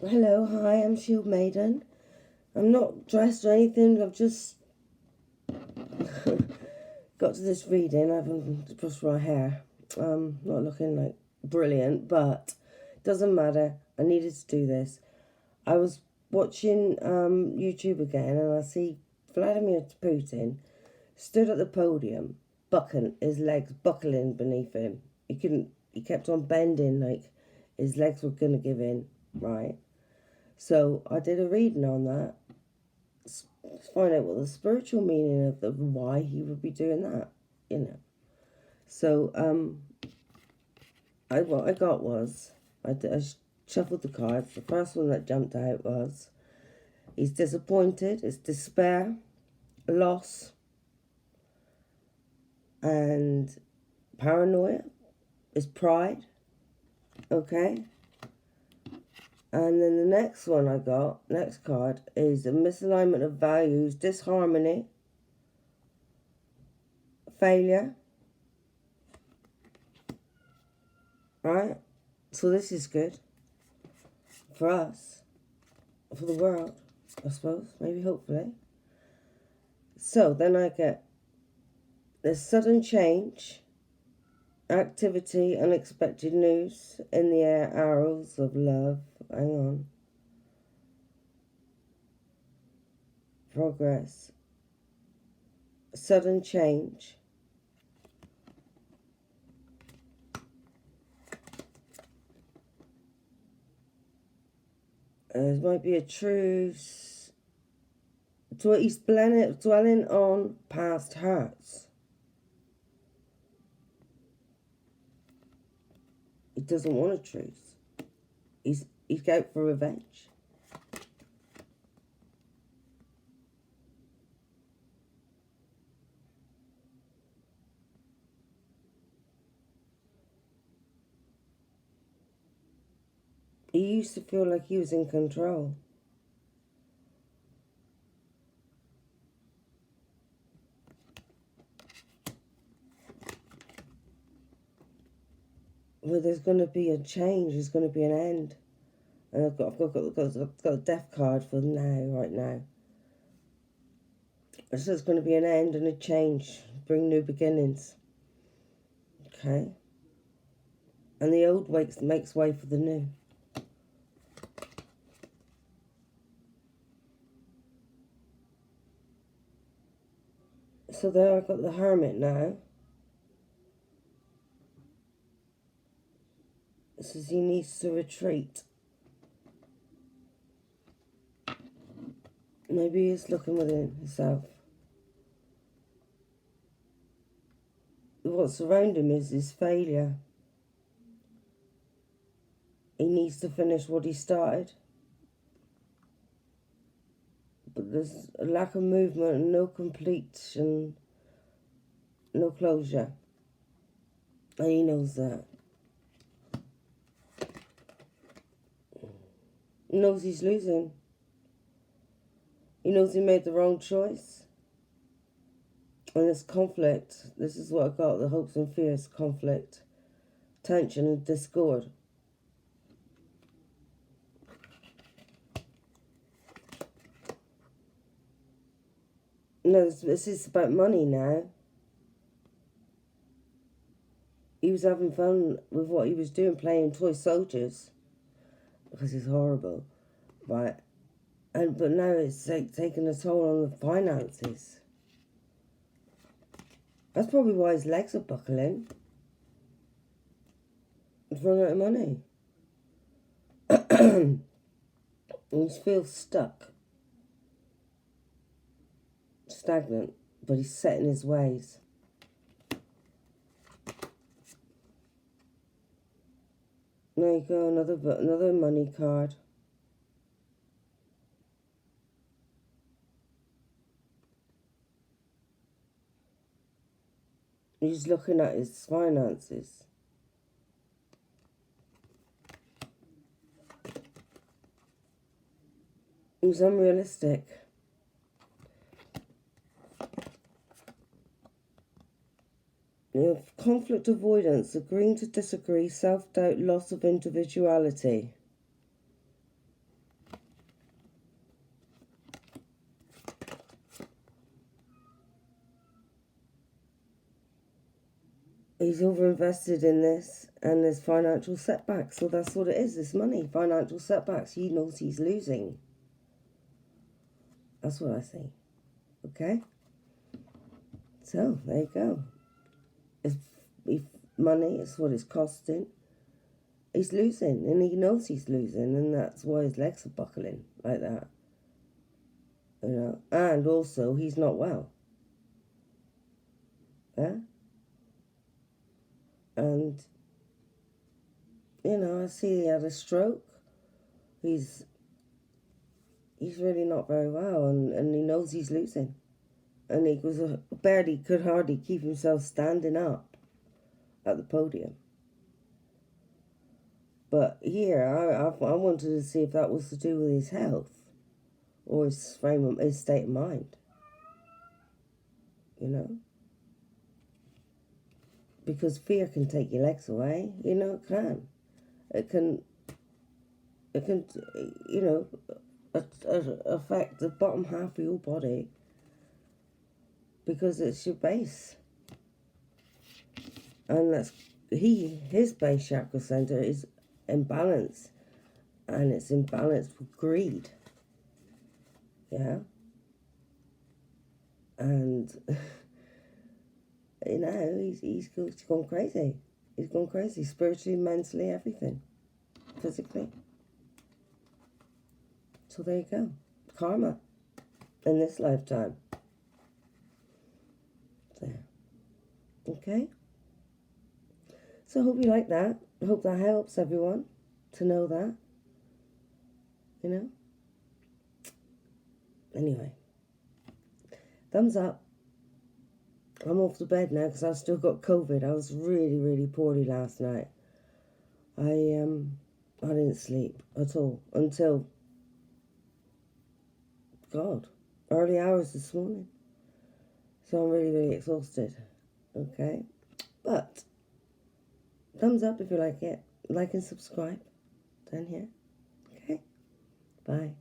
Hello, hi, I'm Shield Maiden. I'm not dressed or anything, I've just got to this reading. I haven't brushed my hair. Not looking like brilliant, but it doesn't matter. I needed to do this. I was watching YouTube again and I see Vladimir Putin stood at the podium, his legs buckling beneath him. He kept on bending like his legs were gonna give in, right? So I did a reading on that, find out what the spiritual meaning of why he would be doing that, you know. So what I got was I shuffled the cards. The first one that jumped out was he's disappointed, it's despair, loss, and paranoia. It's pride, okay. And then the next one I got, next card, is a misalignment of values, disharmony, failure. Right? So this is good for us, for the world, I suppose, maybe, hopefully. So then I get there's sudden change, activity, unexpected news, in the air, arrows of love. Hang on. Progress. Sudden change. There might be a truce. He's dwelling on past hurts. He doesn't want a truce. He's out for revenge. He used to feel like he was in control. Well, there's going to be a change. There's going to be an end. And I've got a death card for now, right now. So there's going to be an end and a change. Bring new beginnings. Okay? And the old makes way for the new. So there I've got the Hermit now. It says he needs to retreat. Maybe he's looking within himself. What's around him is his failure. He needs to finish what he started. But there's a lack of movement and no completion, no closure. And he knows that. He knows he's losing. He knows he made the wrong choice. And there's conflict. This is what I got, the hopes and fears, conflict, tension and discord. No, this is about money now. He was having fun with what he was doing, playing toy soldiers, because it's horrible, right? But now it's taking a toll on the finances. That's probably why his legs are buckling. He's running out of money. He feels stuck, stagnant, but he's set in his ways. There you go, another money card. He's looking at his finances. He's unrealistic. You have conflict avoidance, agreeing to disagree, self-doubt, loss of individuality. he's overinvested in this, and there's financial setbacks. So that's what it is, this money, financial setbacks. He knows he's losing. That's what I think. Okay? So, there you go. If money is what it's costing, he's losing, and he knows he's losing, and that's why his legs are buckling like that. You know? And also, he's not well. Yeah? And, you know, I see he had a stroke. He's really not very well, and he knows he's losing. And he was could hardly keep himself standing up at the podium. But here, I wanted to see if that was to do with his health or his state of mind. You know? Because fear can take your legs away. You know, it can. It can, you know, affect the bottom half of your body because it's your base. And his base chakra center is imbalanced, and it's imbalanced with greed. Yeah? And, you know, he's gone crazy. He's gone crazy, spiritually, mentally, everything. Physically. So there you go. Karma. In this lifetime. There. Okay? So I hope you like that. I hope that helps everyone to know that. You know? Anyway. Thumbs up. I'm off to bed now because I've still got COVID. I was really, really poorly last night. I didn't sleep at all until, God, early hours this morning. So I'm really, really exhausted. Okay? But, thumbs up if you like it. Like and subscribe down here. Okay? Bye.